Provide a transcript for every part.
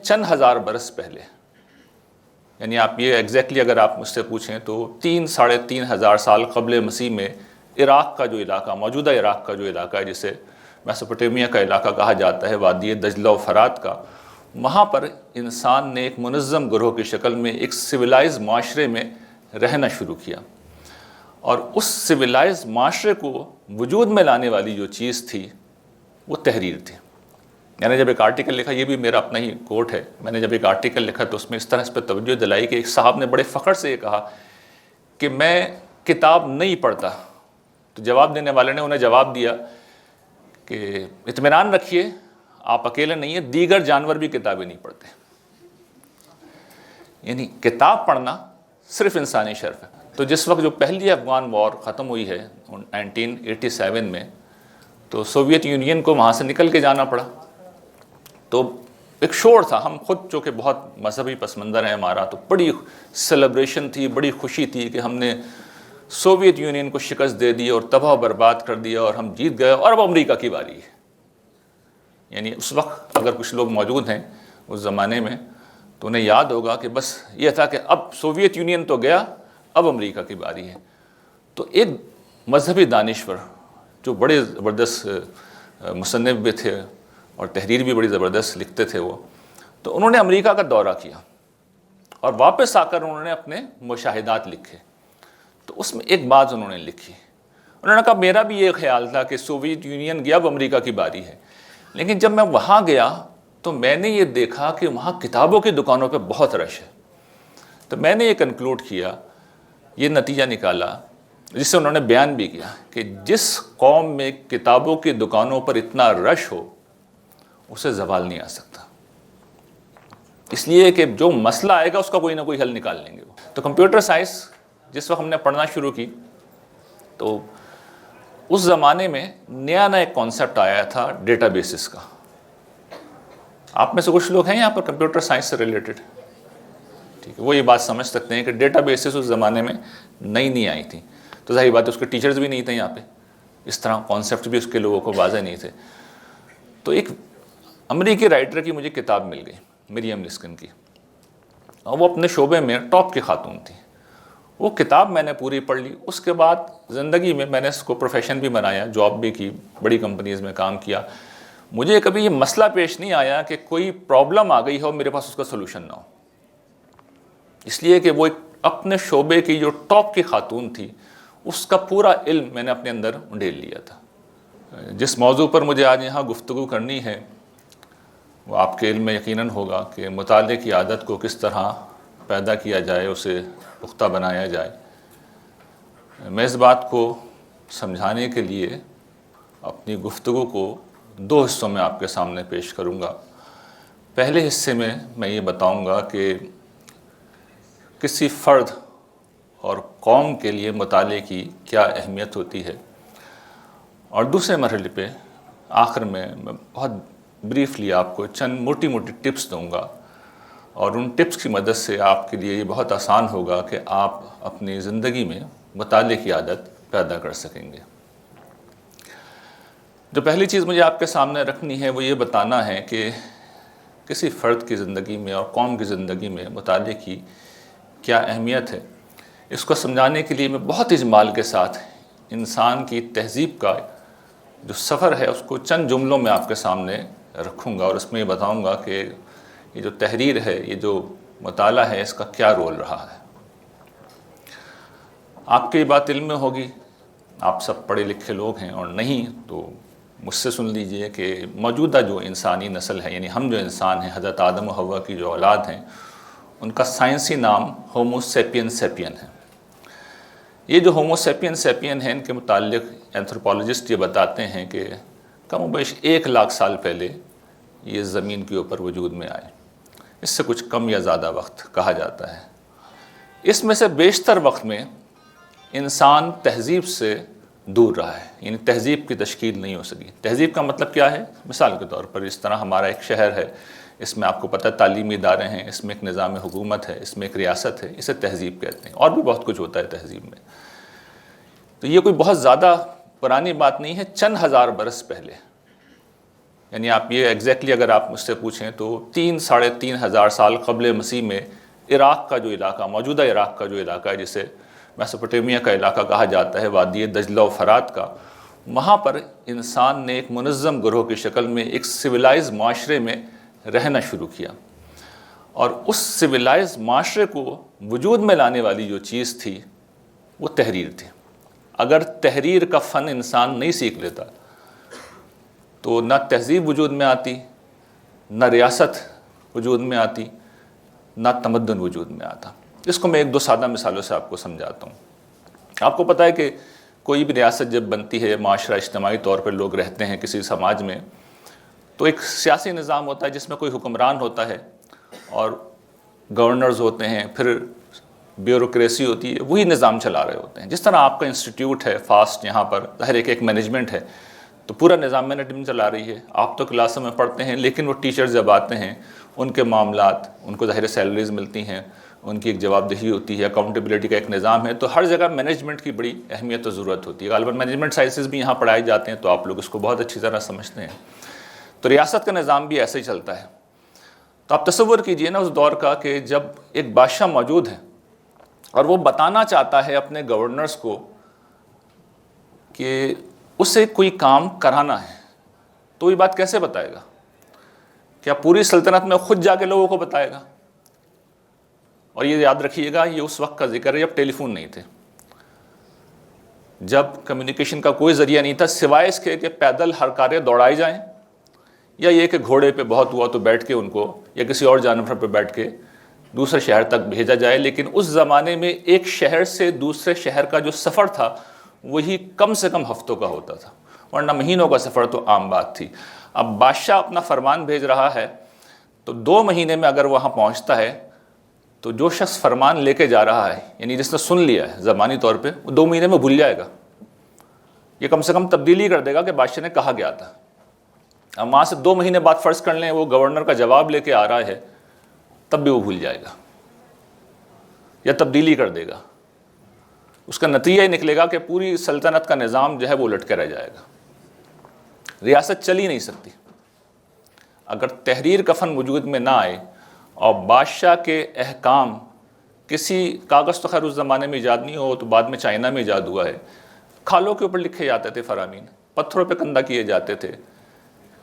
چند ہزار برس پہلے، یعنی آپ یہ ایگزیکٹلی اگر آپ مجھ سے پوچھیں تو 3-3.5 سال قبل مسیح میں عراق کا جو علاقہ، موجودہ عراق کا جو علاقہ ہے جسے میسوپوٹیمیا کا علاقہ کہا جاتا ہے، وادی دجلہ و فرات کا، وہاں پر انسان نے ایک منظم گروہ کی شکل میں ایک سویلائز معاشرے میں رہنا شروع کیا، اور اس سویلائز معاشرے کو وجود میں لانے والی جو چیز تھی وہ تحریر تھی۔ میں نے جب ایک آرٹیکل لکھا، یہ بھی میرا اپنا ہی کوٹ ہے، میں نے جب ایک آرٹیکل لکھا تو اس میں اس طرح اس پہ توجہ دلائی کہ ایک صاحب نے بڑے فخر سے یہ کہا کہ میں کتاب نہیں پڑھتا، تو جواب دینے والے نے انہیں جواب دیا کہ اطمینان رکھیے، آپ اکیلے نہیں ہیں، دیگر جانور بھی کتابیں نہیں پڑھتے۔ یعنی کتاب پڑھنا صرف انسانی شرف ہے۔ تو جس وقت جو پہلی افغان وار ختم ہوئی ہے 1987 میں، تو سوویت یونین کو وہاں سے نکل کے جانا پڑا، تو ایک شور تھا، ہم خود چونکہ بہت مذہبی پس منظر ہے ہمارا، تو بڑی سیلیبریشن تھی، بڑی خوشی تھی کہ ہم نے سوویت یونین کو شکست دے دی اور تباہ و برباد کر دیا اور ہم جیت گئے اور اب امریکہ کی باری ہے۔ یعنی اس وقت اگر کچھ لوگ موجود ہیں اس زمانے میں تو انہیں یاد ہوگا کہ بس یہ تھا کہ اب سوویت یونین تو گیا، اب امریکہ کی باری ہے۔ تو ایک مذہبی دانشور جو بڑے زبردست مصنف بھی تھے اور تحریر بھی بڑی زبردست لکھتے تھے وہ، تو انہوں نے امریکہ کا دورہ کیا اور واپس آ کر انہوں نے اپنے مشاہدات لکھے۔ تو اس میں ایک بات انہوں نے لکھی، انہوں نے کہا میرا بھی یہ خیال تھا کہ سوویت یونین گیا، اب امریکہ کی باری ہے، لیکن جب میں وہاں گیا تو میں نے یہ دیکھا کہ وہاں کتابوں کی دکانوں پہ بہت رش ہے۔ تو میں نے یہ کنکلوڈ کیا، یہ نتیجہ نکالا جس سے انہوں نے بیان بھی کیا کہ جس قوم میں کتابوں کی دکانوں پر اتنا رش ہو اسے زوال نہیں آ سکتا، اس لیے کہ جو مسئلہ آئے گا اس کا کوئی نہ کوئی حل نکال لیں گے وہ۔ تو کمپیوٹر سائنس جس وقت ہم نے پڑھنا شروع کی تو اس زمانے میں نیا ایک کانسیپٹ آیا تھا ڈیٹا بیسز کا۔ آپ میں سے کچھ لوگ ہیں یہاں پر کمپیوٹر سائنس سے ریلیٹڈ، ٹھیک ہے، وہ یہ بات سمجھ سکتے ہیں کہ ڈیٹا بیسز اس زمانے میں نئی آئی تھیں، تو ظاہر بات ہے اس کے ٹیچرز بھی نہیں تھے یہاں پہ، اس طرح کانسیپٹ بھی اس کے لوگوں کو واضح نہیں تھے۔ تو ایک امریکی رائٹر کی مجھے کتاب مل گئی، مریم لسکن کی، اور وہ اپنے شعبے میں ٹاپ کی خاتون تھی۔ وہ کتاب میں نے پوری پڑھ لی، اس کے بعد زندگی میں میں نے اس کو پروفیشن بھی بنایا، جاب بھی کی، بڑی کمپنیز میں کام کیا۔ مجھے کبھی یہ مسئلہ پیش نہیں آیا کہ کوئی پرابلم آ گئی ہو میرے پاس اس کا سلوشن نہ ہو، اس لیے کہ وہ ایک اپنے شعبے کی جو ٹاپ کی خاتون تھی، اس کا پورا علم میں نے اپنے اندر انڈیل لیا تھا۔ جس موضوع پر مجھے آج یہاں گفتگو کرنی ہے وہ آپ کے علم میں یقیناً ہوگا کہ مطالعے کی عادت کو کس طرح پیدا کیا جائے، اسے پختہ بنایا جائے۔ میں اس بات کو سمجھانے کے لیے اپنی گفتگو کو 2 حصوں میں آپ کے سامنے پیش کروں گا۔ پہلے حصے میں یہ بتاؤں گا کہ کسی فرد اور قوم کے لیے مطالعے کی کیا اہمیت ہوتی ہے، اور دوسرے مرحلے پہ آخر میں بہت بریفلی آپ کو چند موٹی ٹپس دوں گا، اور ان ٹپس کی مدد سے آپ کے لیے یہ بہت آسان ہوگا کہ آپ اپنی زندگی میں مطالعے کی عادت پیدا کر سکیں گے۔ جو پہلی چیز مجھے آپ کے سامنے رکھنی ہے وہ یہ بتانا ہے کہ کسی فرد کی زندگی میں اور قوم کی زندگی میں مطالعے کی کیا اہمیت ہے۔ اس کو سمجھانے کے لیے میں بہت اجمال کے ساتھ انسان کی تہذیب کا جو سفر ہے اس کو چند جملوں میں آپ کے سامنے رکھوں گا، اور اس میں یہ بتاؤں گا کہ یہ جو تحریر ہے، یہ جو مطالعہ ہے، اس کا کیا رول رہا ہے۔ آپ کی بات علم میں ہوگی، آپ سب پڑھے لکھے لوگ ہیں، اور نہیں تو مجھ سے سن لیجئے کہ موجودہ جو انسانی نسل ہے، یعنی ہم جو انسان ہیں، حضرت آدم و حوا کی جو اولاد ہیں، ان کا سائنسی نام ہومو سیپین سیپین ہے۔ یہ جو ہومو سیپین سیپین ہیں، ان کے متعلق اینتھروپولوجسٹ یہ بتاتے ہیں کہ کم و بیش 1 لاکھ سال پہلے یہ زمین کے اوپر وجود میں آئے، اس سے کچھ کم یا زیادہ وقت کہا جاتا ہے۔ اس میں سے بیشتر وقت میں انسان تہذیب سے دور رہا ہے، یعنی تہذیب کی تشکیل نہیں ہو سکی۔ تہذیب کا مطلب کیا ہے؟ مثال کے طور پر اس طرح ہمارا ایک شہر ہے، اس میں آپ کو پتہ تعلیمی ادارے ہیں، اس میں ایک نظام حکومت ہے، اس میں ایک ریاست ہے، اسے تہذیب کہتے ہیں، اور بھی بہت کچھ ہوتا ہے تہذیب میں۔ تو یہ کوئی بہت زیادہ پرانی بات نہیں ہے، چند ہزار برس پہلے یعنی آپ یہ ایگزیکٹلی اگر آپ مجھ سے پوچھیں تو 3-3.5 سال قبل مسیح میں عراق کا جو علاقہ، موجودہ عراق کا جو علاقہ ہے جسے میسوپوٹیمیا کا علاقہ کہا جاتا ہے، وادی دجلہ و فرات کا، وہاں پر انسان نے ایک منظم گروہ کی شکل میں ایک سویلائز معاشرے میں رہنا شروع کیا، اور اس سویلائز معاشرے کو وجود میں لانے والی جو چیز تھی وہ تحریر تھی۔ اگر تحریر کا فن انسان نہیں سیکھ لیتا تو نہ تہذیب وجود میں آتی، نہ ریاست وجود میں آتی، نہ تمدن وجود میں آتا۔ اس کو میں 1-2 سادہ مثالوں سے آپ کو سمجھاتا ہوں۔ آپ کو پتہ ہے کہ کوئی بھی ریاست جب بنتی ہے، معاشرہ اجتماعی طور پر لوگ رہتے ہیں کسی سماج میں، تو ایک سیاسی نظام ہوتا ہے جس میں کوئی حکمران ہوتا ہے اور گورنرز ہوتے ہیں، پھر بیوروکریسی ہوتی ہے، وہی نظام چلا رہے ہوتے ہیں۔ جس طرح آپ کا انسٹیٹیوٹ ہے فاسٹ، یہاں پر ظاہر ہے کہ ایک مینجمنٹ ہے، تو پورا نظام مینجمنٹ چلا رہی ہے۔ آپ تو کلاسوں میں پڑھتے ہیں، لیکن وہ ٹیچرز جب آتے ہیں ان کے معاملات، ان کو ظاہر سیلریز ملتی ہیں، ان کی ایک جواب دہی ہوتی ہے، اکاؤنٹیبلٹی کا ایک نظام ہے، تو ہر جگہ مینجمنٹ کی بڑی اہمیت و ضرورت ہوتی ہے۔ غالباً مینجمنٹ سائنسز بھی یہاں پڑھائے جاتے ہیں، تو آپ لوگ اس کو بہت اچھی طرح سمجھتے ہیں۔ تو ریاست کا نظام بھی ایسے ہی چلتا ہے۔ تو آپ تصور کیجئے نا اس دور کا کہ جب ایک بادشاہ موجود ہے اور وہ بتانا چاہتا ہے اپنے گورنرز کو کہ اسے کوئی کام کرانا ہے، تو یہ بات کیسے بتائے گا؟ کیا پوری سلطنت میں خود جا کے لوگوں کو بتائے گا؟ اور یہ یاد رکھیے گا، یہ اس وقت کا ذکر ہے جب ٹیلی فون نہیں تھے، جب کمیونیکیشن کا کوئی ذریعہ نہیں تھا سوائے اس کے کہ پیدل ہر کارے دوڑائے جائیں، یا یہ کہ گھوڑے پہ بہت ہوا تو بیٹھ کے ان کو، یا کسی اور جانور پہ بیٹھ کے دوسرے شہر تک بھیجا جائے۔ لیکن اس زمانے میں ایک شہر سے دوسرے شہر کا جو سفر تھا وہی کم سے کم ہفتوں کا ہوتا تھا، ورنہ مہینوں کا سفر تو عام بات تھی۔ اب بادشاہ اپنا فرمان بھیج رہا ہے تو 2 مہینے میں اگر وہاں پہنچتا ہے تو جو شخص فرمان لے کے جا رہا ہے، یعنی جس نے سن لیا ہے زبانی طور پہ، وہ 2 مہینے میں بھول جائے گا۔ یہ کم سے کم تبدیلی کر دے گا کہ بادشاہ نے کہا گیا تھا۔ اب وہاں سے 2 مہینے بعد فرض کر لیں وہ گورنر کا جواب لے کے آ رہا ہے، تب بھی وہ بھول جائے گا یا تبدیلی کر دے گا۔ اس کا نتیجہ یہ نکلے گا کہ پوری سلطنت کا نظام جو ہے وہ لٹ کے رہ جائے گا۔ ریاست چل ہی نہیں سکتی اگر تحریر کا فن وجود میں نہ آئے، اور بادشاہ کے احکام، کسی کاغذ تو خیر اس زمانے میں ایجاد نہیں ہو، تو بعد میں چائنا میں ایجاد ہوا ہے، کھالوں کے اوپر لکھے جاتے تھے فرامین، پتھروں پہ کندہ کیے جاتے تھے،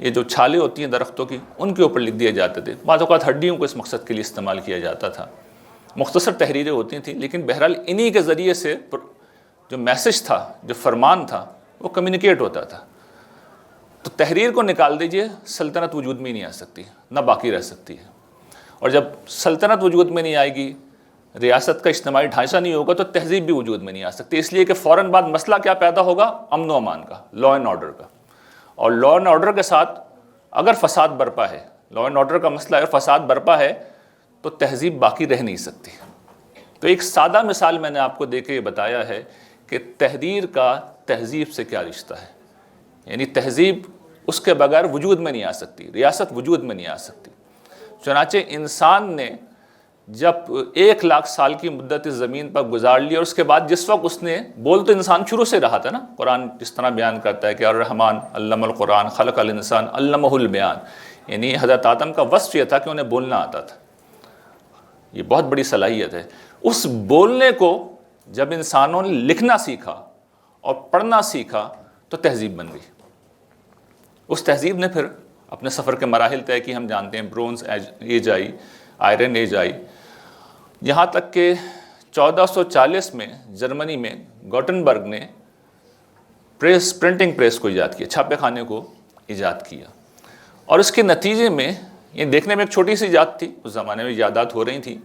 یہ جو چھالیں ہوتی ہیں درختوں کی ان کے اوپر لکھ دیے جاتے تھے، بعض اوقات ہڈیوں کو اس مقصد کے لیے استعمال کیا جاتا تھا۔ مختصر تحریریں ہوتی تھیں، لیکن بہرحال انہی کے ذریعے سے جو میسج تھا، جو فرمان تھا، وہ کمیونیکیٹ ہوتا تھا۔ تو تحریر کو نکال دیجئے، سلطنت وجود میں نہیں آ سکتی، نہ باقی رہ سکتی ہے۔ اور جب سلطنت وجود میں نہیں آئے گی، ریاست کا اجتماعی ڈھانچہ نہیں ہوگا، تو تہذیب بھی وجود میں نہیں آ سکتی، اس لیے کہ فوراً بعد مسئلہ کیا پیدا ہوگا؟ امن و امان کا، لا اینڈ آرڈر کا۔ اور لا اینڈ آرڈر کے ساتھ اگر فساد برپا ہے، لا اینڈ آرڈر کا مسئلہ اگر فساد برپا ہے، تو تہذیب باقی رہ نہیں سکتی۔ تو ایک سادہ مثال میں نے آپ کو دے کے بتایا ہے کہ تحریر کا تہذیب سے کیا رشتہ ہے، یعنی تہذیب اس کے بغیر وجود میں نہیں آ سکتی، ریاست وجود میں نہیں آ سکتی۔ چنانچہ انسان نے جب 1,00,000 سال کی مدت اس زمین پر گزار لی، اور اس کے بعد جس وقت اس نے بول تو انسان شروع سے رہا تھا نا، قرآن جس طرح بیان کرتا ہے کہ الرحمن علم القرآن خلق الانسان علمہ البیان، یعنی حضرت آدم کا وصف یہ تھا کہ انہیں بولنا آتا تھا، یہ بہت بڑی صلاحیت ہے۔ اس بولنے کو جب انسانوں نے لکھنا سیکھا اور پڑھنا سیکھا تو تہذیب بن گئی۔ اس تہذیب نے پھر اپنے سفر کے مراحل طے کی، ہم جانتے ہیں برونز ایج آئی، آئرن ایج آئی، یہاں تک کہ 1440 میں جرمنی میں گوٹنبرگ نے پرنٹنگ پریس کو ایجاد کیا، چھاپے خانے کو ایجاد کیا، اور اس کے نتیجے میں یہ دیکھنے میں ایک چھوٹی سی ایجاد تھی، اس زمانے میں ایجادات ہو رہی تھیں،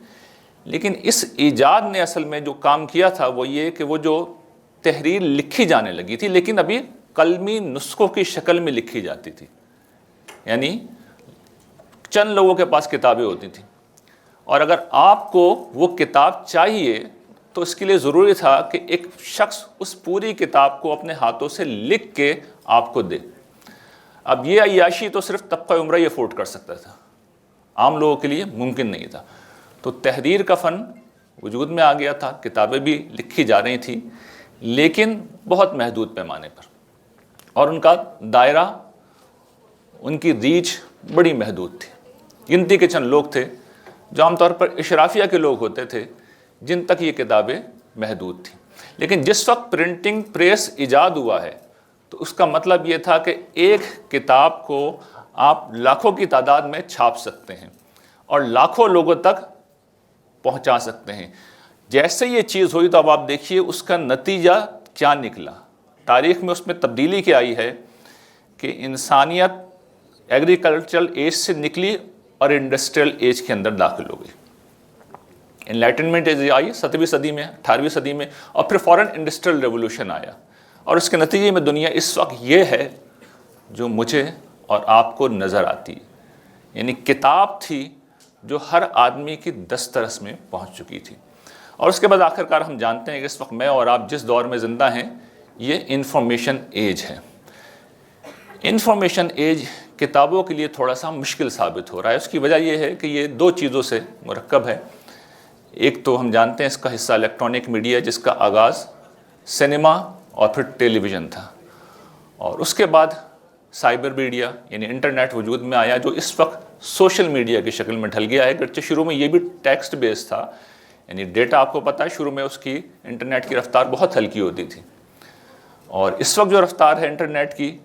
لیکن اس ایجاد نے اصل میں جو کام کیا تھا وہ یہ کہ وہ جو تحریر لکھی جانے لگی تھی، لیکن ابھی قلمی نسخوں کی شکل میں لکھی جاتی تھی، یعنی چند لوگوں کے پاس کتابیں ہوتی تھیں، اور اگر آپ کو وہ کتاب چاہیے تو اس کے لیے ضروری تھا کہ ایک شخص اس پوری کتاب کو اپنے ہاتھوں سے لکھ کے آپ کو دے۔ اب یہ عیاشی تو صرف طبقہ عمرہ افورڈ کر سکتا تھا، عام لوگوں کے لیے ممکن نہیں تھا۔ تو تحریر کا فن وجود میں آ گیا تھا، کتابیں بھی لکھی جا رہی تھیں، لیکن بہت محدود پیمانے پر، اور ان کا دائرہ ان کی ریچ بڑی محدود تھی. گنتی کے چند لوگ تھے جو عام طور پر اشرافیہ کے لوگ ہوتے تھے جن تک یہ کتابیں محدود تھیں. لیکن جس وقت پرنٹنگ پریس ایجاد ہوا ہے تو اس کا مطلب یہ تھا کہ ایک کتاب کو آپ لاکھوں کی تعداد میں چھاپ سکتے ہیں اور لاکھوں لوگوں تک پہنچا سکتے ہیں. جیسے یہ چیز ہوئی تو اب آپ دیکھیے اس کا نتیجہ کیا نکلا. تاریخ میں اس میں تبدیلی کیا آئی ہے کہ انسانیت ایگریکلچرل ایج سے نکلی اور انڈسٹریل ایج کے اندر داخل ہو گئی. انلائٹنمنٹ ایج آئی 7ویں صدی میں، 18ویں صدی میں، اور پھر فوراً انڈسٹریل ریولوشن آیا. اور اس کے نتیجے میں دنیا اس وقت یہ ہے جو مجھے اور آپ کو نظر آتی ہے. یعنی کتاب تھی جو ہر آدمی کی دسترس میں پہنچ چکی تھی. اور اس کے بعد آخر کار ہم جانتے ہیں کہ اس وقت میں اور آپ جس دور میں زندہ ہیں یہ انفارمیشن ایج ہے. انفارمیشن ایج کتابوں کے لیے تھوڑا سا مشکل ثابت ہو رہا ہے. اس کی وجہ یہ ہے کہ یہ دو چیزوں سے مرکب ہے. ایک تو ہم جانتے ہیں اس کا حصہ الیکٹرانک میڈیا جس کا آغاز سنیما اور پھر ٹیلی ویژن تھا، اور اس کے بعد سائبر میڈیا یعنی انٹرنیٹ وجود میں آیا جو اس وقت سوشل میڈیا کی شکل میں ڈھل گیا ہے. گرچہ شروع میں یہ بھی ٹیکسٹ بیس تھا، یعنی ڈیٹا آپ کو پتہ ہے شروع میں اس کی انٹرنیٹ کی رفتار بہت ہلکی ہوتی تھی، اور اس وقت جو رفتار ہے انٹرنیٹ کی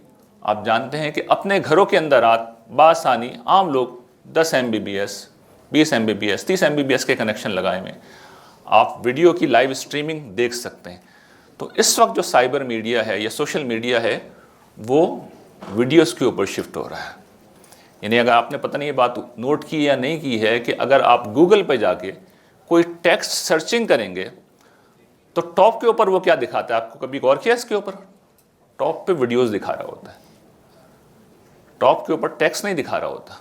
آپ جانتے ہیں کہ اپنے گھروں کے اندر بآسانی عام لوگ 10 MBPS 20 MBPS 30 MBPS کے کنیکشن لگائے ہوئے آپ ویڈیو کی لائیو اسٹریمنگ دیکھ سکتے ہیں. تو اس وقت جو سائبر میڈیا ہے یا سوشل میڈیا ہے وہ ویڈیوز کے اوپر شفٹ ہو رہا ہے. یعنی اگر آپ نے پتہ نہیں یہ بات نوٹ کی یا نہیں کی ہے کہ اگر آپ گوگل پہ جا کے کوئی ٹیکسٹ سرچنگ کریں گے تو ٹاپ کے اوپر وہ کیا دکھاتا ہے؟ آپ کو کبھی غور کیا اس کے اوپر؟ ٹاپ پہ ویڈیوز دکھا رہا ہوتا ہے، ٹاپ کے اوپر ٹیکسٹ نہیں دکھا رہا ہوتا.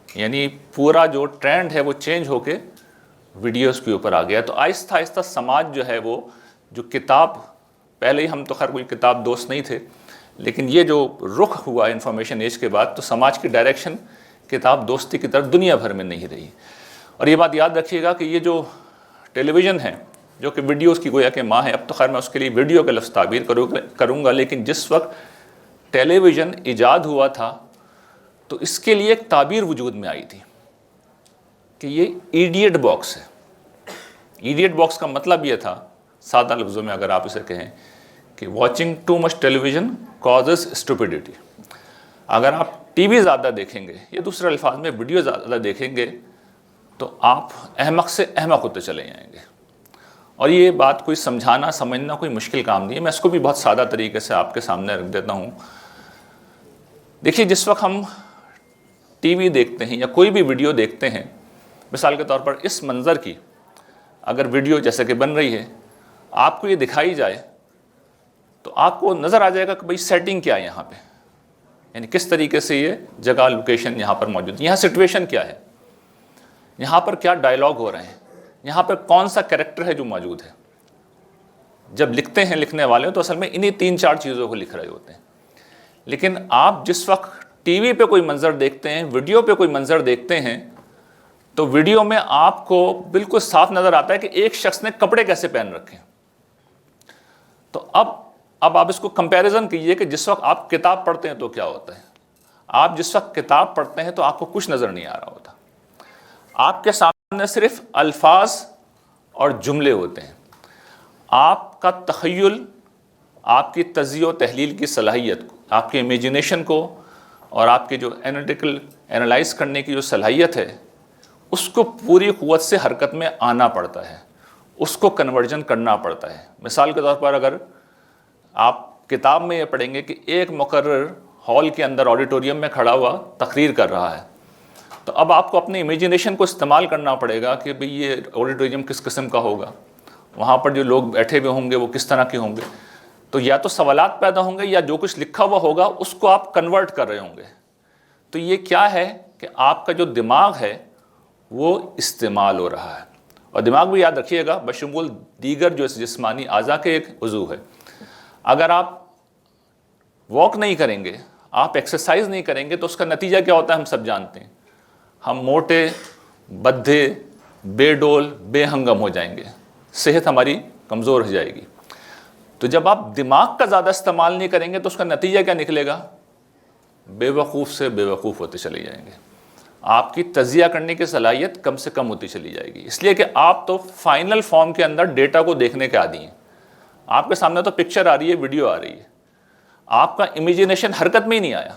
یعنی پورا جو ٹرینڈ ہے وہ چینج ہو کے ویڈیوز کے اوپر آ گیا. تو آہستہ آہستہ سماج جو ہے وہ جو کتاب، پہلے ہی ہم تو خیر کوئی کتاب دوست نہیں تھے، لیکن یہ جو رخ ہوا انفارمیشن ایج کے بعد تو سماج کی ڈائریکشن کتاب دوستی کی طرف دنیا بھر میں نہیں رہی. اور یہ بات یاد رکھیے گا کہ یہ جو ٹیلی ویژن ہے جو کہ ویڈیوز کی گویا کہ ماں ہے، اب تو خیر میں اس کے لیے ویڈیو کا لفظ تعبیر کروں گا، لیکن جس وقت ٹیلی ویژن ایجاد ہوا تھا تو اس کے لیے ایک تعبیر وجود میں آئی تھی کہ یہ ایڈیٹ باکس ہے. ایڈیٹ باکس کا مطلب یہ تھا سادہ لفظوں میں اگر آپ اسے کہیں کہ واچنگ ٹو مچ ٹیلی ویژن کازز اسٹوپیڈیٹی. اگر آپ ٹی وی زیادہ دیکھیں گے یا دوسرے الفاظ میں ویڈیو زیادہ دیکھیں گے تو آپ احمق سے احمق ہوتے چلے جائیں گے. اور یہ بات کوئی سمجھانا سمجھنا کوئی مشکل کام نہیں ہے. میں اس کو بھی بہت سادہ طریقے سے آپ کے سامنے رکھ دیتا ہوں. دیکھیے جس وقت ہم ٹی وی دیکھتے ہیں یا کوئی بھی ویڈیو دیکھتے ہیں، مثال کے طور پر اس منظر کی اگر ویڈیو جیسے کہ بن رہی ہے آپ کو یہ دکھائی جائے تو آپ کو نظر آ جائے گا کہ بھئی سیٹنگ کیا ہے یہاں پہ، یعنی کس طریقے سے یہ جگہ لوکیشن یہاں پر موجود ہے، یہاں سچویشن کیا ہے، یہاں پر کیا ڈائلاگ ہو رہے ہیں، یہاں پر کون سا کریکٹر ہے جو موجود ہے. جب لکھتے ہیں لکھنے والے تو اصل میں انہی 3-4 چیزوں کو لکھ رہے ہوتے ہیں. لیکن آپ جس وقت ٹی وی پہ کوئی منظر دیکھتے ہیں، ویڈیو پہ کوئی منظر دیکھتے ہیں تو ویڈیو میں آپ کو بالکل صاف نظر آتا ہے کہ ایک شخص نے کپڑے کیسے پہن رکھے ہیں. تو اب آپ اس کو کمپیریزن کیجئے کہ جس وقت آپ کتاب پڑھتے ہیں تو کیا ہوتا ہے. آپ جس وقت کتاب پڑھتے ہیں تو آپ کو کچھ نظر نہیں آ رہا ہوتا، آپ کے سامنے صرف الفاظ اور جملے ہوتے ہیں. آپ کا تخیل، آپ کی تجزیہ و تحلیل کی صلاحیت کو، آپ کی امیجنیشن کو اور آپ کے جو اینالیٹیکل اینالائز کرنے کی جو صلاحیت ہے اس کو پوری قوت سے حرکت میں آنا پڑتا ہے، اس کو کنورژن کرنا پڑتا ہے. مثال کے طور پر اگر آپ کتاب میں یہ پڑھیں گے کہ ایک مقرر ہال کے اندر آڈیٹوریم میں کھڑا ہوا تقریر کر رہا ہے، تو اب آپ کو اپنی امیجنیشن کو استعمال کرنا پڑے گا کہ بھئی یہ آڈیٹوریم کس قسم کا ہوگا، وہاں پر جو لوگ بیٹھے ہوئے ہوں گے وہ کس طرح کے ہوں گے. تو یا تو سوالات پیدا ہوں گے یا جو کچھ لکھا ہوا ہوگا اس کو آپ کنورٹ کر رہے ہوں گے. تو یہ کیا ہے کہ آپ کا جو دماغ ہے وہ استعمال ہو رہا ہے. اور دماغ بھی یاد رکھیے گا بشمول دیگر جو جسمانی اعضاء کے ایک عضو ہے. اگر آپ واک نہیں کریں گے، آپ ایکسرسائز نہیں کریں گے تو اس کا نتیجہ کیا ہوتا ہے ہم سب جانتے ہیں. ہم موٹے، بدھے، بے ڈول، بے ہنگم ہو جائیں گے، صحت ہماری کمزور ہو جائے گی. تو جب آپ دماغ کا زیادہ استعمال نہیں کریں گے تو اس کا نتیجہ کیا نکلے گا؟ بے وقوف سے بے وقوف ہوتے چلے جائیں گے، آپ کی تجزیہ کرنے کی صلاحیت کم سے کم ہوتی چلی جائے گی، اس لیے کہ آپ تو فائنل فارم کے اندر ڈیٹا کو دیکھنے کے عادی ہیں، آپ کے سامنے تو پکچر آ رہی ہے، ویڈیو آ رہی ہے، آپ کا امیجینیشن حرکت میں ہی نہیں آیا،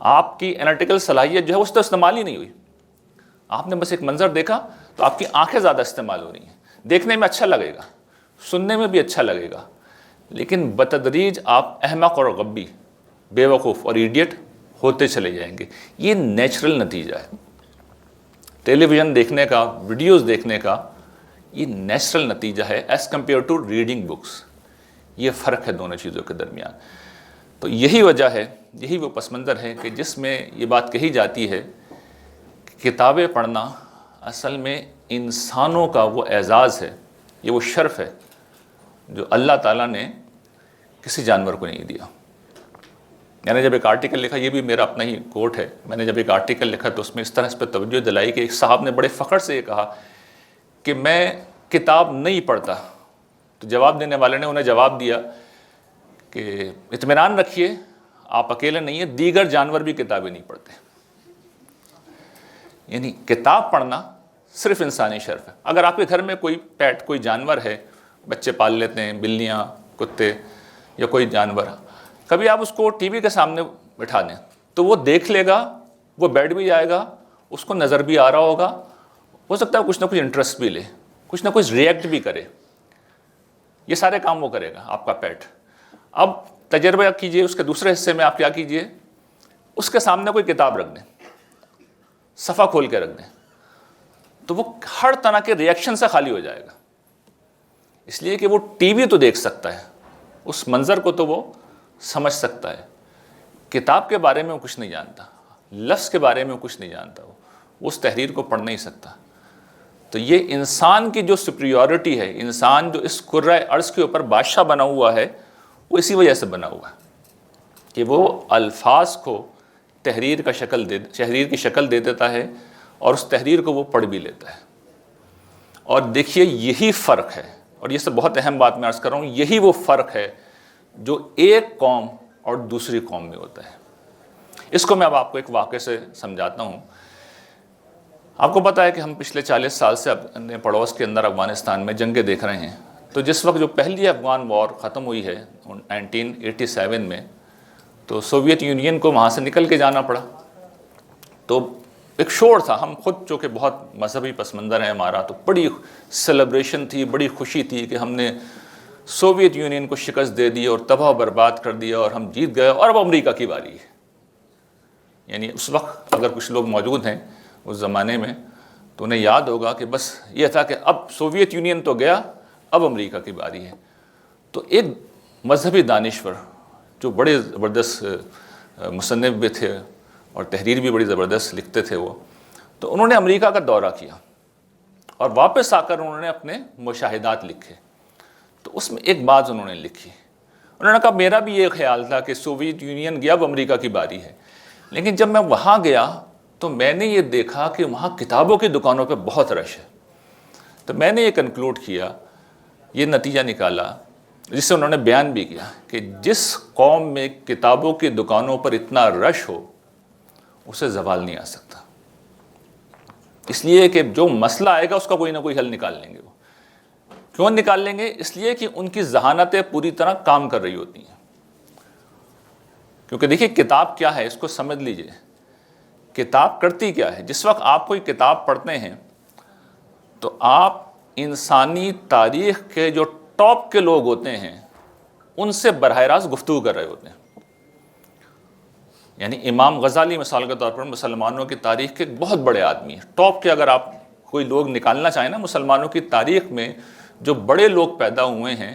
آپ کی انالیٹیکل صلاحیت جو ہے اس تو استعمال ہی نہیں ہوئی، آپ نے بس ایک منظر دیکھا تو آپ کی آنکھیں زیادہ استعمال ہو رہی ہیں، دیکھنے میں اچھا لگے گا، سننے میں بھی اچھا لگے گا، لیکن بتدریج آپ احمق اور غبی، بے وقوف اور ایڈیٹ ہوتے چلے جائیں گے۔ یہ نیچرل نتیجہ ہے ٹیلی ویژن دیکھنے کا، ویڈیوز دیکھنے کا، یہ نیچرل نتیجہ ہے as compare to reading books. یہ فرق ہے دونوں چیزوں کے درمیان۔ تو یہی وجہ ہے، یہی وہ پس منظر ہے کہ جس میں یہ بات کہی جاتی ہے کہ کتابیں پڑھنا اصل میں انسانوں کا وہ اعزاز ہے، یہ وہ شرف ہے جو اللہ تعالیٰ نے کسی جانور کو نہیں دیا۔ میں نے جب ایک آرٹیکل لکھا، یہ بھی میرا اپنا ہی کوٹ ہے، میں نے جب ایک آرٹیکل لکھا تو اس میں اس طرح اس پہ توجہ دلائی کہ ایک صاحب نے بڑے فخر سے یہ کہا کہ میں کتاب نہیں پڑھتا، تو جواب دینے والے نے انہیں جواب دیا کہ اطمینان رکھیے، آپ اکیلے نہیں ہیں، دیگر جانور بھی کتابیں نہیں پڑھتے۔ یعنی کتاب پڑھنا صرف انسانی شرف ہے۔ اگر آپ کے گھر میں کوئی پیٹ، کوئی جانور ہے، بچے پال لیتے ہیں، بلیاں، کتے یا کوئی جانور، کبھی آپ اس کو ٹی وی کے سامنے بٹھا دیں تو وہ دیکھ لے گا، وہ بیٹھ بھی جائے گا، اس کو نظر بھی آ رہا ہوگا، ہو سکتا ہے کچھ نہ کچھ انٹرسٹ بھی لے، کچھ نہ کچھ ریئیکٹ بھی کرے، یہ سارے کام وہ کرے گا آپ کا پیٹ۔ اب تجربہ کیجئے، اس کے دوسرے حصے میں آپ کیا کیجئے، اس کے سامنے کوئی کتاب رکھ دیں، صفحہ کھول کے رکھ دیں، تو وہ ہر طرح کے ریئیکشن سے خالی ہو جائے گا، اس لیے کہ وہ ٹی وی تو دیکھ سکتا ہے، اس منظر کو تو وہ سمجھ سکتا ہے، کتاب کے بارے میں وہ کچھ نہیں جانتا، لفظ کے بارے میں وہ کچھ نہیں جانتا، وہ اس تحریر کو پڑھ نہیں سکتا۔ تو یہ انسان کی جو سپریورٹی ہے، انسان جو اس کرۂ ارض کے اوپر بادشاہ بنا ہوا ہے، وہ اسی وجہ سے بنا ہوا ہے کہ وہ الفاظ کو تحریر کی شکل دے دیتا ہے اور اس تحریر کو وہ پڑھ بھی لیتا ہے۔ اور دیکھیے یہی فرق ہے، اور یہ سب بہت اہم بات میں عرض کر رہا ہوں، یہی وہ فرق ہے جو ایک قوم اور دوسری قوم میں ہوتا ہے۔ اس کو میں اب آپ کو ایک واقعے سے سمجھاتا ہوں۔ آپ کو پتہ ہے کہ ہم پچھلے 40 سال سے اپنے پڑوس کے اندر افغانستان میں جنگیں دیکھ رہے ہیں۔ تو جس وقت جو پہلی افغان وار ختم ہوئی ہے 1987 میں، تو سوویت یونین کو وہاں سے نکل کے جانا پڑا۔ تو ایک شور تھا، ہم خود چونکہ بہت مذہبی پس منظر ہے ہمارا، تو بڑی سیلیبریشن تھی، بڑی خوشی تھی کہ ہم نے سوویت یونین کو شکست دے دی اور تباہ و برباد کر دیا اور ہم جیت گئے، اور اب امریکہ کی باری ہے۔ یعنی اس وقت اگر کچھ لوگ موجود ہیں اس زمانے میں تو انہیں یاد ہوگا کہ بس یہ تھا کہ اب سوویت یونین تو گیا، اب امریکہ کی باری ہے۔ تو ایک مذہبی دانشور جو بڑے زبردست مصنف بھی تھے اور تحریر بھی بڑی زبردست لکھتے تھے وہ، تو انہوں نے امریکہ کا دورہ کیا اور واپس آ کر انہوں نے اپنے مشاہدات لکھے۔ تو اس میں ایک بات انہوں نے لکھی، انہوں نے کہا میرا بھی یہ خیال تھا کہ سوویت یونین گیا، اب امریکہ کی باری ہے، لیکن جب میں وہاں گیا تو میں نے یہ دیکھا کہ وہاں کتابوں کی دکانوں پہ بہت رش ہے۔ تو میں نے یہ کنکلوڈ کیا، یہ نتیجہ نکالا جس سے انہوں نے بیان بھی کیا کہ جس قوم میں کتابوں کی دکانوں پر اتنا رش ہو اسے زوال نہیں آ سکتا، اس لیے کہ جو مسئلہ آئے گا اس کا کوئی نہ کوئی حل نکال لیں گے۔ وہ کیوں نکال لیں گے؟ اس لیے کہ ان کی ذہانتیں پوری طرح کام کر رہی ہوتی ہیں۔ کیونکہ دیکھیے کتاب کیا ہے، اس کو سمجھ لیجئے، کتاب کرتی کیا ہے۔ جس وقت آپ کوئی کتاب پڑھتے ہیں تو آپ انسانی تاریخ کے جو ٹاپ کے لوگ ہوتے ہیں ان سے براہ راست گفتگو کر رہے ہوتے ہیں۔ یعنی امام غزالی مثال کے طور پر مسلمانوں کی تاریخ کے بہت بڑے آدمی ہیں، ٹاپ کے، اگر آپ کوئی لوگ نکالنا چاہیں نا مسلمانوں کی تاریخ میں جو بڑے لوگ پیدا ہوئے ہیں،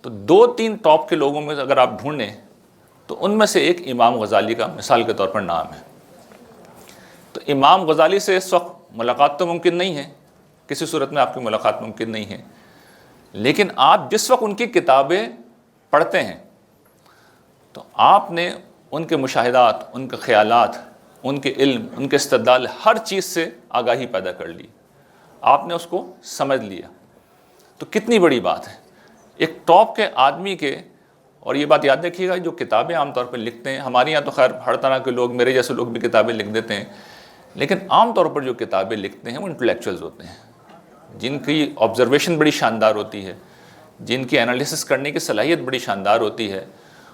تو 2-3 ٹاپ کے لوگوں میں اگر آپ ڈھونڈیں تو ان میں سے ایک امام غزالی کا مثال کے طور پر نام ہے۔ تو امام غزالی سے اس وقت ملاقات تو ممکن نہیں ہے، کسی صورت میں آپ کی ملاقات ممکن نہیں ہے، لیکن آپ جس وقت ان کی کتابیں پڑھتے ہیں تو آپ نے ان کے مشاہدات، ان کے خیالات، ان کے علم، ان کے استدلال، ہر چیز سے آگاہی پیدا کر لی، آپ نے اس کو سمجھ لیا۔ تو کتنی بڑی بات ہے ایک ٹاپ کے آدمی کے اور یہ بات یاد رکھیے گا، جو کتابیں عام طور پہ لکھتے ہیں، ہمارے یہاں تو خیر ہر طرح کے لوگ، میرے جیسے لوگ بھی کتابیں لکھ دیتے ہیں، لیکن عام طور پر جو کتابیں لکھتے ہیں وہ انٹلیکچوئلز ہوتے ہیں، جن کی آبزرویشن بڑی شاندار ہوتی ہے، جن کی انالیسس کرنے کی صلاحیت بڑی شاندار ہوتی ہے،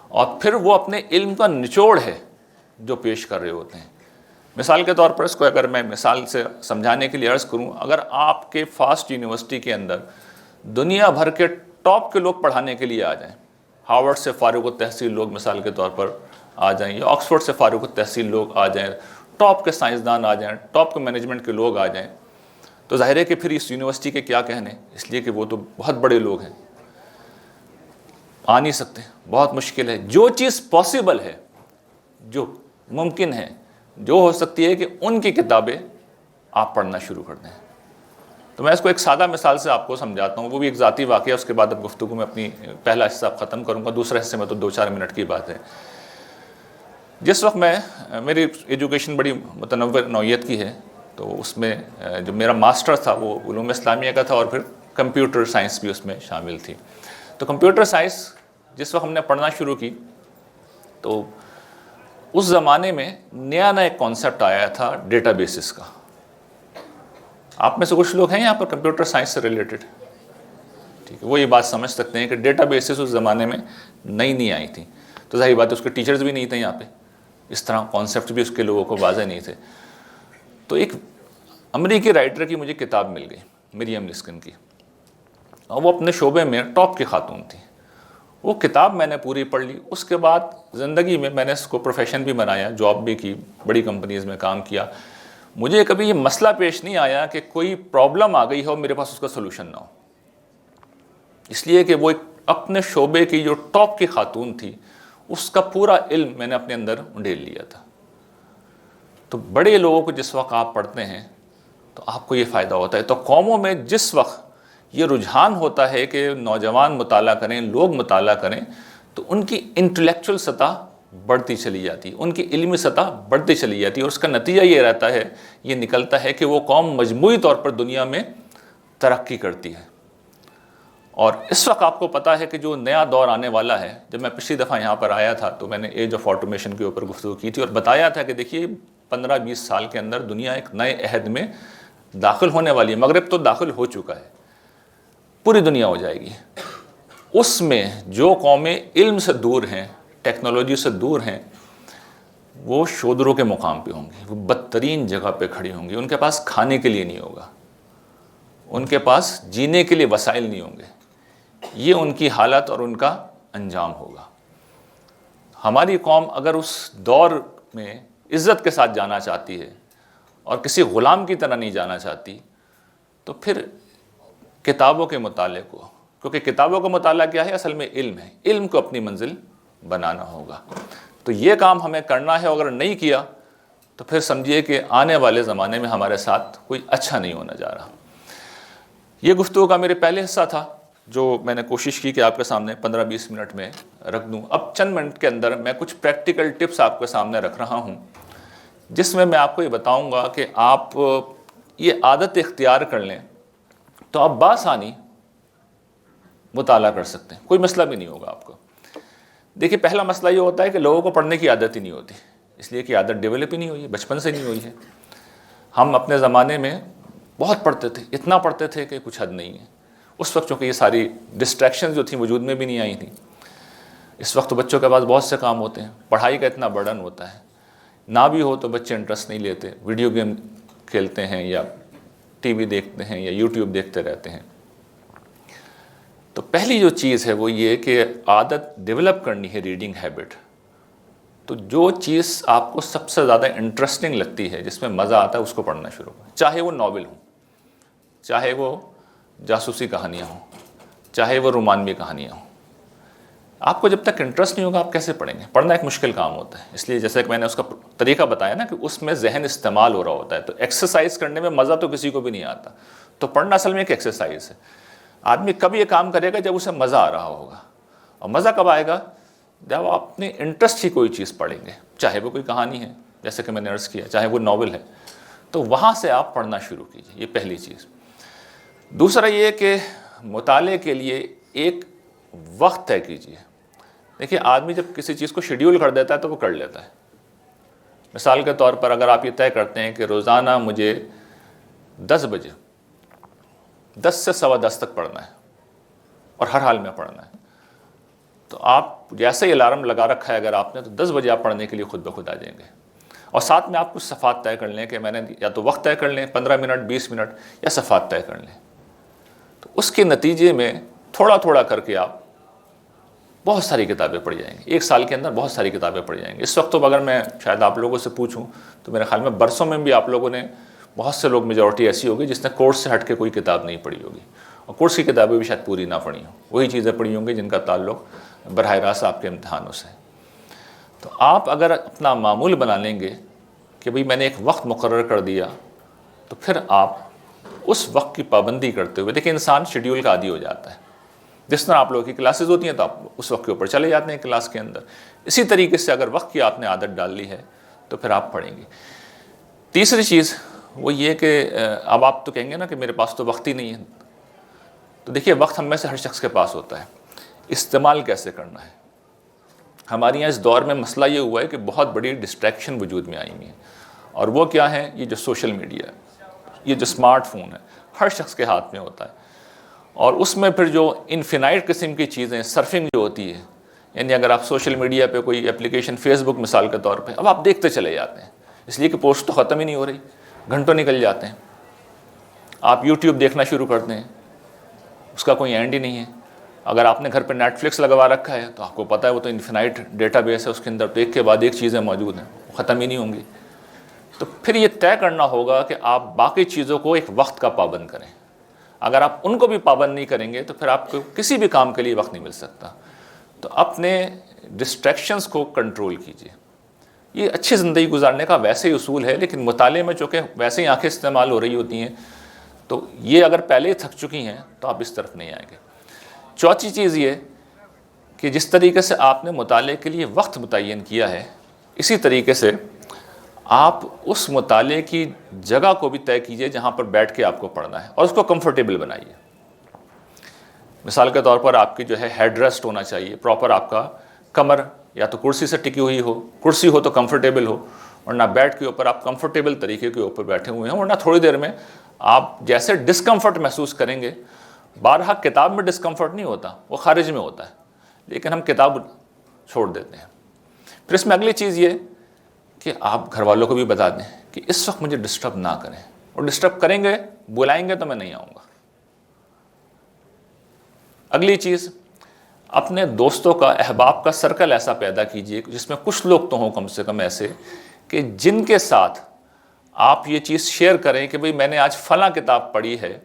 اور پھر وہ اپنے علم کا نچوڑ ہے جو پیش کر رہے ہوتے ہیں۔ مثال کے طور پر اس کو اگر میں مثال سے سمجھانے کے لیے عرض کروں، اگر آپ کے فاسٹ یونیورسٹی کے اندر دنیا بھر کے ٹاپ کے لوگ پڑھانے کے لیے آ جائیں، ہارورڈ سے فارغ التحصیل لوگ مثال کے طور پر آ جائیں، یا آکسفورڈ سے فارغ التحصیل لوگ آ جائیں، ٹاپ کے سائنسدان آ جائیں، ٹاپ کے مینجمنٹ کے لوگ آ جائیں، تو ظاہر ہے کہ پھر اس یونیورسٹی کے کیا کہنے، اس لیے کہ وہ تو بہت بڑے لوگ ہیں، آ نہیں سکتے، بہت مشکل ہے۔ جو چیز پاسبل ہے، جو ممکن ہے، جو ہو سکتی ہے کہ ان کی کتابیں آپ پڑھنا شروع کر دیں۔ تو میں اس کو ایک سادہ مثال سے آپ کو سمجھاتا ہوں، وہ بھی ایک ذاتی واقعہ، اس کے بعد اب گفتگو میں اپنی پہلا حصہ ختم کروں گا، دوسرے حصے میں تو 2-4 منٹ کی بات ہے۔ جس وقت میری ایجوکیشن بڑی متنوع نوعیت کی ہے، تو اس میں جو میرا ماسٹر تھا وہ علوم اسلامیہ کا تھا، اور پھر کمپیوٹر سائنس بھی اس میں شامل تھی۔ تو کمپیوٹر سائنس جس وقت ہم نے پڑھنا شروع کی، تو اس زمانے میں نیا ایک کانسیپٹ آیا تھا ڈیٹا بیسز کا۔ آپ میں سے کچھ لوگ ہیں یہاں پر کمپیوٹر سائنس سے ریلیٹڈ، ٹھیک ہے، وہ یہ بات سمجھ سکتے ہیں کہ ڈیٹا بیسز اس زمانے میں نئی آئی تھیں، تو ظاہر بات ہے اس کے ٹیچرز بھی نہیں تھے یہاں پہ، اس طرح کانسیپٹ بھی اس کے لوگوں کو واضح نہیں تھے۔ تو ایک امریکی رائٹر کی مجھے کتاب مل گئی، مریم لسکن کی، اور وہ اپنے شعبے میں ٹاپ کی خاتون تھی۔ وہ کتاب میں نے پوری پڑھ لی، اس کے بعد زندگی میں میں نے اس کو پروفیشن بھی بنایا، جاب بھی کی، بڑی کمپنیز میں کام کیا۔ مجھے کبھی یہ مسئلہ پیش نہیں آیا کہ کوئی پرابلم آ گئی ہو میرے پاس اس کا سلوشن نہ ہو، اس لیے کہ وہ ایک اپنے شعبے کی جو ٹاپ کی خاتون تھی، اس کا پورا علم میں نے اپنے اندر انڈیل لیا تھا۔ تو بڑے لوگوں کو جس وقت آپ پڑھتے ہیں تو آپ کو یہ فائدہ ہوتا ہے۔ تو قوموں میں جس وقت یہ رجحان ہوتا ہے کہ نوجوان مطالعہ کریں، لوگ مطالعہ کریں، تو ان کی انٹلیکچوئل سطح بڑھتی چلی جاتی ہے، ان کی علمی سطح بڑھتی چلی جاتی ہے، اور اس کا نتیجہ یہ رہتا ہے، یہ نکلتا ہے کہ وہ قوم مجموعی طور پر دنیا میں ترقی کرتی ہے۔ اور اس وقت آپ کو پتہ ہے کہ جو نیا دور آنے والا ہے، جب میں پچھلی دفعہ یہاں پر آیا تھا تو میں نے ایج آف آٹومیشن کے اوپر گفتگو کی تھی، اور بتایا تھا کہ دیکھیے 15-20 سال کے اندر دنیا ایک نئے عہد میں داخل ہونے والی ہے۔ مغرب تو داخل ہو چکا ہے، پوری دنیا ہو جائے گی۔ اس میں جو قومیں علم سے دور ہیں، ٹیکنالوجی سے دور ہیں، وہ شودروں کے مقام پہ ہوں گی، وہ بدترین جگہ پہ کھڑی ہوں گی، ان کے پاس کھانے کے لیے نہیں ہوگا، ان کے پاس جینے کے لیے وسائل نہیں ہوں گے۔ یہ ان کی حالت اور ان کا انجام ہوگا۔ ہماری قوم اگر اس دور میں عزت کے ساتھ جانا چاہتی ہے اور کسی غلام کی طرح نہیں جانا چاہتی، تو پھر کتابوں کے مطالعے کو، کیونکہ کتابوں کا مطالعہ کیا ہے، اصل میں علم ہے، علم کو اپنی منزل بنانا ہوگا۔ تو یہ کام ہمیں کرنا ہے، اگر نہیں کیا تو پھر سمجھیے کہ آنے والے زمانے میں ہمارے ساتھ کوئی اچھا نہیں ہونے جا رہا۔ یہ گفتگو کا میرے پہلے حصہ تھا، جو میں نے کوشش کی کہ آپ کے سامنے 15-20 منٹ میں رکھ دوں۔ اب چند منٹ کے اندر میں کچھ پریکٹیکل ٹپس آپ کے سامنے رکھ رہا ہوں، جس میں آپ کو یہ بتاؤں گا کہ آپ یہ عادت اختیار کر لیں تو آپ بآسانی مطالعہ کر سکتے ہیں، کوئی مسئلہ بھی نہیں ہوگا آپ کو۔ دیکھیے، پہلا مسئلہ یہ ہوتا ہے کہ لوگوں کو پڑھنے کی عادت ہی نہیں ہوتی، اس لیے کہ عادت ڈیولپ ہی نہیں ہوئی ہے، بچپن سے نہیں ہوئی ہے۔ ہم اپنے زمانے میں بہت پڑھتے تھے، اتنا پڑھتے تھے کہ کچھ حد نہیں ہے۔ اس وقت چونکہ یہ ساری ڈسٹریکشن جو تھیں وجود میں بھی نہیں آئی تھیں۔ اس وقت تو بچوں کے پاس بہت سے کام ہوتے ہیں، پڑھائی کا اتنا برڈن ہوتا ہے، نہ بھی ہو تو بچے انٹرسٹ نہیں لیتے، ویڈیو گیم کھیلتے ہیں یا ٹی وی دیکھتے ہیں یا یوٹیوب دیکھتے رہتے ہیں۔ تو پہلی جو چیز ہے وہ یہ کہ عادت ڈیولپ کرنی ہے، ریڈنگ ہیبٹ۔ تو جو چیز آپ کو سب سے زیادہ انٹرسٹنگ لگتی ہے، جس میں مزہ آتا ہے، اس کو پڑھنا شروع کریں، چاہے وہ ناول ہوں، چاہے وہ جاسوسی کہانیاں ہوں، چاہے وہ رومانوی کہانیاں ہوں۔ آپ کو جب تک انٹرسٹ نہیں ہوگا آپ کیسے پڑھیں گے؟ پڑھنا ایک مشکل کام ہوتا ہے، اس لیے جیسے کہ میں نے اس کا طریقہ بتایا نا کہ اس میں ذہن استعمال ہو رہا ہوتا ہے۔ تو ایکسرسائز کرنے میں مزہ تو کسی کو بھی نہیں آتا، تو پڑھنا اصل میں ایک ایکسرسائز ہے۔ آدمی کب یہ کام کرے گا جب اسے مزہ آ رہا ہوگا، اور مزہ کب آئے گا؟ جب آپ اپنے انٹرسٹ ہی کوئی چیز پڑھیں گے، چاہے وہ کوئی کہانی ہے جیسے کہ میں نے عرض کیا، چاہے وہ ناول ہے، تو وہاں سے آپ پڑھنا شروع کیجیے، یہ پہلی چیز۔ دوسرا یہ کہ مطالعے کے لیے ایک وقت طے کیجیے۔ دیکھیے آدمی جب کسی چیز کو شیڈیول کر دیتا ہے تو وہ کر لیتا ہے. مثال کے طور پر اگر آپ یہ طے کرتے ہیں کہ روزانہ مجھے 10 بجے 10 سے 10:15 تک پڑھنا ہے اور ہر حال میں پڑھنا ہے, تو آپ جیسے ہی الارم لگا رکھا ہے اگر آپ نے, تو 10 بجے آپ پڑھنے کے لیے خود بخود آ جائیں گے. اور ساتھ میں آپ کچھ صفحات طے کر لیں کہ میں نے یا تو وقت طے کر لیں 15 منٹ 20 منٹ یا صفحات طے کر لیں. تو اس کے نتیجے میں تھوڑا تھوڑا کر کے آپ بہت ساری کتابیں پڑھ جائیں گے. 1 سال کے اندر بہت ساری کتابیں پڑھ جائیں گے. اس وقت تو اگر میں شاید آپ لوگوں سے پوچھوں تو میرے خیال میں برسوں میں بھی آپ لوگوں نے, بہت سے لوگ میجورٹی ایسی ہوگی جس نے کورس سے ہٹ کے کوئی کتاب نہیں پڑھی ہوگی, اور کورس کی کتابیں بھی شاید پوری نہ پڑھی ہوں. وہی چیزیں پڑھی ہوں گی جن کا تعلق براہ راست آپ کے امتحانوں سے. تو آپ اگر اپنا معمول بنا لیں گے کہ بھئی میں نے ایک وقت مقرر کر دیا, تو پھر آپ اس وقت کی پابندی کرتے ہوئے, دیکھیں انسان شیڈیول کا عادی ہو جاتا ہے. جس طرح آپ لوگوں کی کلاسز ہوتی ہیں تو آپ اس وقت کے اوپر چلے جاتے ہیں کلاس کے اندر, اسی طریقے سے اگر وقت کی آپ نے عادت ڈال لی ہے تو پھر آپ پڑھیں گے. تیسری چیز وہ یہ کہ اب آپ تو کہیں گے نا کہ میرے پاس تو وقت ہی نہیں ہے. تو دیکھیے وقت ہم میں سے ہر شخص کے پاس ہوتا ہے, استعمال کیسے کرنا ہے. ہمارے یہاں اس دور میں مسئلہ یہ ہوا ہے کہ بہت بڑی ڈسٹریکشن وجود میں آئی ہوئی ہیں, اور وہ کیا ہے, یہ جو سوشل میڈیا ہے, یہ جو اسمارٹ فون ہے, ہر شخص کے ہاتھ میں ہوتا ہے. اور اس میں پھر جو انفینائٹ قسم کی چیزیں, سرفنگ جو ہوتی ہے, یعنی اگر آپ سوشل میڈیا پہ کوئی اپلیکیشن, فیس بک مثال کے طور پہ, اب آپ دیکھتے چلے جاتے ہیں, اس لیے کہ پوسٹ تو ختم ہی نہیں ہو رہی, گھنٹوں نکل جاتے ہیں. آپ یوٹیوب دیکھنا شروع کرتے ہیں, اس کا کوئی اینڈ ہی نہیں ہے. اگر آپ نے گھر پہ نیٹ فلکس لگوا رکھا ہے تو آپ کو پتہ ہے وہ تو انفینائٹ ڈیٹا بیس ہے, اس کے اندر تو ایک کے بعد ایک چیزیں موجود ہیں, وہ ختم ہی نہیں ہوں گی. تو پھر یہ طے کرنا ہوگا کہ آپ باقی چیزوں کو ایک وقت کا پابند کریں. اگر آپ ان کو بھی پابند نہیں کریں گے تو پھر آپ کو کسی بھی کام کے لیے وقت نہیں مل سکتا. تو اپنے ڈسٹریکشنز کو کنٹرول کیجیے. یہ اچھی زندگی گزارنے کا ویسے ہی اصول ہے, لیکن مطالعے میں چونکہ ویسے ہی آنکھیں استعمال ہو رہی ہوتی ہیں, تو یہ اگر پہلے ہی تھک چکی ہیں تو آپ اس طرف نہیں آئیں گے. چوتھی چیز یہ کہ جس طریقے سے آپ نے مطالعے کے لیے وقت متعین کیا ہے, اسی طریقے سے آپ اس مطالعے کی جگہ کو بھی طے کیجئے جہاں پر بیٹھ کے آپ کو پڑھنا ہے, اور اس کو کمفرٹیبل بنائیے. مثال کے طور پر آپ کی جو ہے ہیڈ ریسٹ ہونا چاہیے پراپر, آپ کا کمر یا تو کرسی سے ٹکی ہوئی ہو, کرسی ہو تو کمفرٹیبل ہو, ورنہ بیڈ کے اوپر آپ کمفرٹیبل طریقے کے اوپر بیٹھے ہوئے ہیں, ورنہ تھوڑی دیر میں آپ جیسے ڈسکمفرٹ محسوس کریں گے. بارہا کتاب میں ڈسکمفرٹ نہیں ہوتا, وہ خارج میں ہوتا ہے, لیکن ہم کتاب چھوڑ دیتے ہیں. پھر اس میں اگلی چیز یہ کہ آپ گھر والوں کو بھی بتا دیں کہ اس وقت مجھے ڈسٹرب نہ کریں, اور ڈسٹرب کریں گے, بلائیں گے تو میں نہیں آؤں گا. اگلی چیز, اپنے دوستوں کا, احباب کا سرکل ایسا پیدا کیجئے جس میں کچھ لوگ تو ہوں کم سے کم ایسے کہ جن کے ساتھ آپ یہ چیز شیئر کریں کہ بھئی میں نے آج فلاں کتاب پڑھی ہے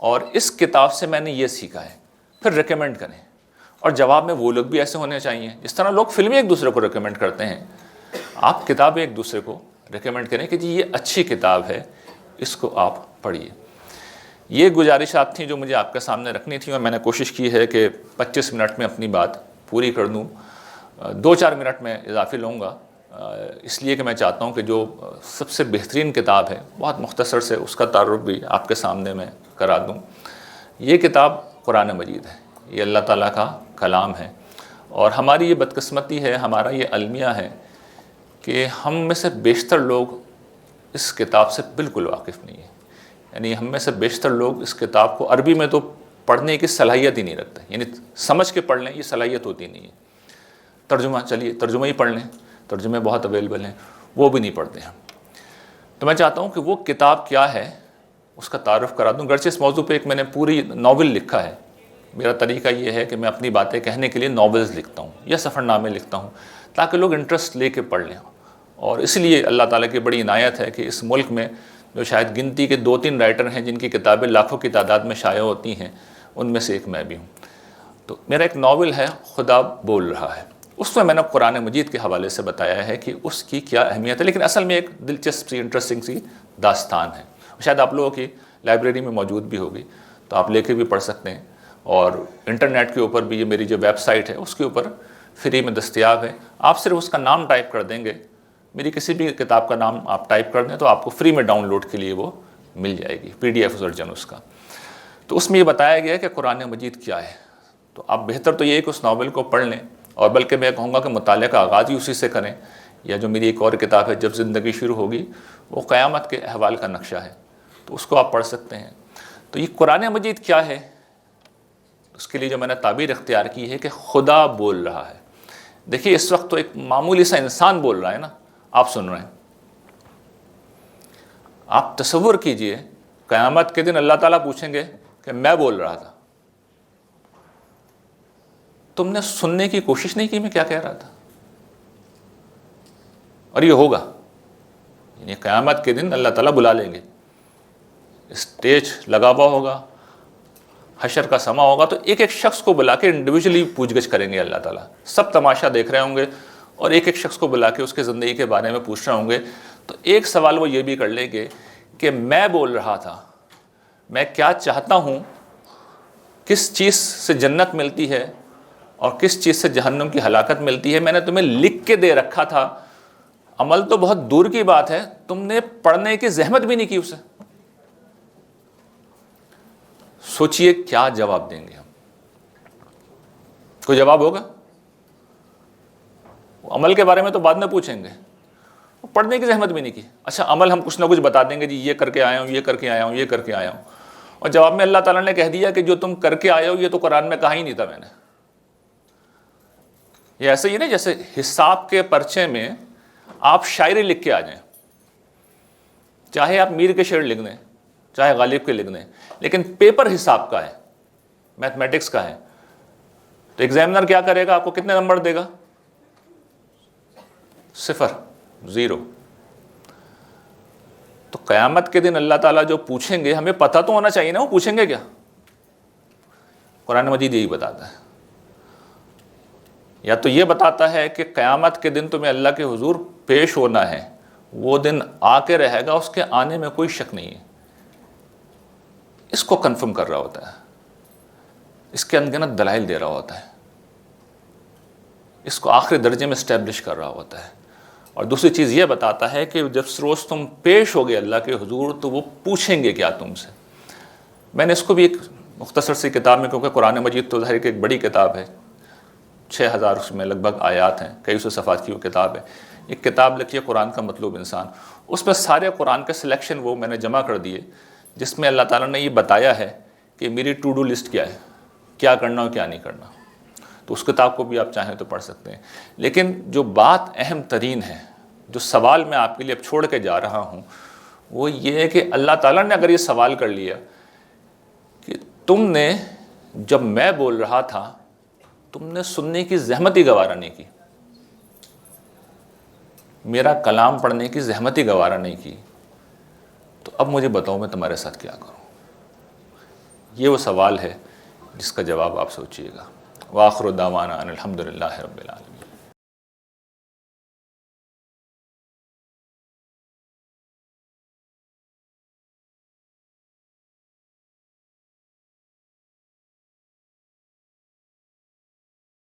اور اس کتاب سے میں نے یہ سیکھا ہے, پھر ریکمینڈ کریں. اور جواب میں وہ لوگ بھی ایسے ہونے چاہیے جس طرح لوگ فلمیں ایک دوسرے کو ریکمینڈ کرتے ہیں, آپ کتابیں ایک دوسرے کو ریکمینڈ کریں کہ جی یہ اچھی کتاب ہے, اس کو آپ پڑھیے. یہ گزارشات تھیں جو مجھے آپ کے سامنے رکھنی تھیں, اور میں نے کوشش کی ہے کہ 25 منٹ میں اپنی بات پوری کر دوں. 2-4 منٹ میں اضافی لوں گا, اس لیے کہ میں چاہتا ہوں کہ جو سب سے بہترین کتاب ہے, بہت مختصر سے اس کا تعارف بھی آپ کے سامنے میں کرا دوں. یہ کتاب قرآن مجید ہے, یہ اللہ تعالیٰ کا کلام ہے, اور ہماری یہ بدقسمتی ہے, ہمارا یہ المیہ ہے کہ ہم میں سے بیشتر لوگ اس کتاب سے بالکل واقف نہیں ہیں. یعنی ہم میں سے بیشتر لوگ اس کتاب کو عربی میں تو پڑھنے کی صلاحیت ہی نہیں رکھتے, یعنی سمجھ کے پڑھ لیں یہ صلاحیت ہوتی نہیں ہے. ترجمہ, چلیے ترجمہ ہی پڑھ لیں, ترجمے بہت اویلیبل ہیں, وہ بھی نہیں پڑھتے ہیں. تو میں چاہتا ہوں کہ وہ کتاب کیا ہے اس کا تعارف کرا دوں. گرچہ اس موضوع پہ ایک میں نے پوری ناول لکھا ہے. میرا طریقہ یہ ہے کہ میں اپنی باتیں کہنے کے لیے ناولز لکھتا ہوں یا سفر نامے لکھتا ہوں تاکہ لوگ انٹرسٹ لے کے پڑھ لیں. اور اس لیے اللہ تعالیٰ کی بڑی عنایت ہے کہ اس ملک میں جو شاید گنتی کے 2-3 رائٹر ہیں جن کی کتابیں لاکھوں کی تعداد میں شائع ہوتی ہیں, ان میں سے ایک میں بھی ہوں. تو میرا ایک ناول ہے خدا بول رہا ہے, اس میں نے قرآن مجید کے حوالے سے بتایا ہے کہ اس کی کیا اہمیت ہے, لیکن اصل میں ایک دلچسپ سی, انٹرسٹنگ سی داستان ہے. شاید آپ لوگوں کی لائبریری میں موجود بھی ہوگی, تو آپ لے کے بھی پڑھ سکتے ہیں. اور انٹرنیٹ کے اوپر بھی یہ میری جو ویب سائٹ ہے اس کے اوپر فری میں دستیاب ہے. آپ صرف اس کا نام ٹائپ کر دیں گے, میری کسی بھی کتاب کا نام آپ ٹائپ کر دیں تو آپ کو فری میں ڈاؤن لوڈ کے لیے وہ مل جائے گی, PDF ورژن اس کا. تو اس میں یہ بتایا گیا ہے کہ قرآن مجید کیا ہے. تو آپ بہتر تو یہ ہے کہ اس ناول کو پڑھ لیں, اور بلکہ میں کہوں گا کہ مطالعہ کا آغاز ہی اسی سے کریں، یا جو میری ایک اور کتاب ہے جب زندگی شروع ہوگی، وہ قیامت کے احوال کا نقشہ ہے، تو اس کو آپ پڑھ سکتے ہیں۔ تو یہ قرآن مجید کیا ہے؟ اس کے لیے جو میں نے تعبیر اختیار کی ہے کہ خدا بول رہا ہے۔ دیکھیے اس وقت تو ایک معمولی سا انسان بول رہا ہے نا، آپ سن رہے ہیں۔ آپ تصور کیجئے قیامت کے دن اللہ تعالیٰ پوچھیں گے کہ میں بول رہا تھا، تم نے سننے کی کوشش نہیں کی میں کیا کہہ رہا تھا؟ اور یہ ہوگا، یعنی قیامت کے دن اللہ تعالیٰ بلا لیں گے، اسٹیج لگا ہوا ہوگا، حشر کا سما ہوگا، تو ایک ایک شخص کو بلا کے انڈیویجولی پوچھ گچھ کریں گے اللہ تعالیٰ۔ سب تماشا دیکھ رہے ہوں گے اور ایک ایک شخص کو بلا کے اس کے زندگی کے بارے میں پوچھ رہے ہوں گے۔ تو ایک سوال وہ یہ بھی کر لیں گے کہ میں بول رہا تھا، میں کیا چاہتا ہوں، کس چیز سے جنت ملتی ہے اور کس چیز سے جہنم کی ہلاکت ملتی ہے، میں نے تمہیں لکھ کے دے رکھا تھا، عمل تو بہت دور کی بات ہے، تم نے پڑھنے کی زحمت بھی نہیں کی اسے۔ سوچئے کیا جواب دیں گے ہم؟ کوئی جواب ہوگا؟ عمل کے بارے میں تو بعد میں پوچھیں گے، پڑھنے کی زحمت بھی نہیں کی۔ اچھا عمل ہم کچھ نہ کچھ بتا دیں گے، جی یہ کر کے آیا ہوں، یہ کر کے آیا ہوں، یہ کر کے آیا ہوں، اور جواب میں اللہ تعالیٰ نے کہہ دیا کہ جو تم کر کے آئے ہو یہ تو قرآن میں کہا ہی نہیں تھا میں نے۔ یہ ایسے ہی نہیں جیسے حساب کے پرچے میں آپ شاعری لکھ کے آ جائیں، چاہے آپ میر کے شعر لکھ دیں، چاہے غالب کے لکھ دیں، لیکن پیپر حساب کا ہے، میتھمیٹکس کا ہے، تو ایگزامنر کیا کرے گا؟ آپ کو کتنے نمبر دے گا؟ 0 0۔ تو قیامت کے دن اللہ تعالیٰ جو پوچھیں گے، ہمیں پتہ تو ہونا چاہیے نا وہ پوچھیں گے کیا۔ قرآن مجید یہی بتاتا ہے، یا تو یہ بتاتا ہے کہ قیامت کے دن تمہیں اللہ کے حضور پیش ہونا ہے، وہ دن آ کے رہے گا، اس کے آنے میں کوئی شک نہیں ہے، اس کو کنفرم کر رہا ہوتا ہے، اس کے انگنت دلائل دے رہا ہوتا ہے، اس کو آخری درجے میں اسٹیبلش کر رہا ہوتا ہے۔ اور دوسری چیز یہ بتاتا ہے کہ جب روز تم پیش ہوگے اللہ کے حضور تو وہ پوچھیں گے کیا تم سے۔ میں نے اس کو بھی ایک مختصر سی کتاب میں، کیونکہ قرآن مجید تو ظاہر کہ ایک بڑی کتاب ہے، 6000 اس میں لگ بھگ آیات ہیں، کئی سو صفحات کی وہ کتاب ہے، ایک کتاب لکھی ہے قرآن کا مطلوب انسان، اس میں سارے قرآن کے سلیکشن وہ میں نے جمع کر دیے، جس میں اللہ تعالیٰ نے یہ بتایا ہے کہ میری ٹو ڈو لسٹ کیا ہے، کیا کرنا اور کیا نہیں کرنا۔ تو اس کتاب کو بھی آپ چاہیں تو پڑھ سکتے ہیں۔ لیکن جو بات اہم ترین ہے، جو سوال میں آپ کے لیے اب چھوڑ کے جا رہا ہوں، وہ یہ ہے کہ اللہ تعالیٰ نے اگر یہ سوال کر لیا کہ تم نے جب میں بول رہا تھا تم نے سننے کی زحمت ہی گوارا نہیں کی، میرا کلام پڑھنے کی زحمت ہی گوارا نہیں کی، تو اب مجھے بتاؤ میں تمہارے ساتھ کیا کروں۔ یہ وہ سوال ہے جس کا جواب آپ سوچئے گا۔ وآخر دعوانا ان الحمد للہ رب العالمین۔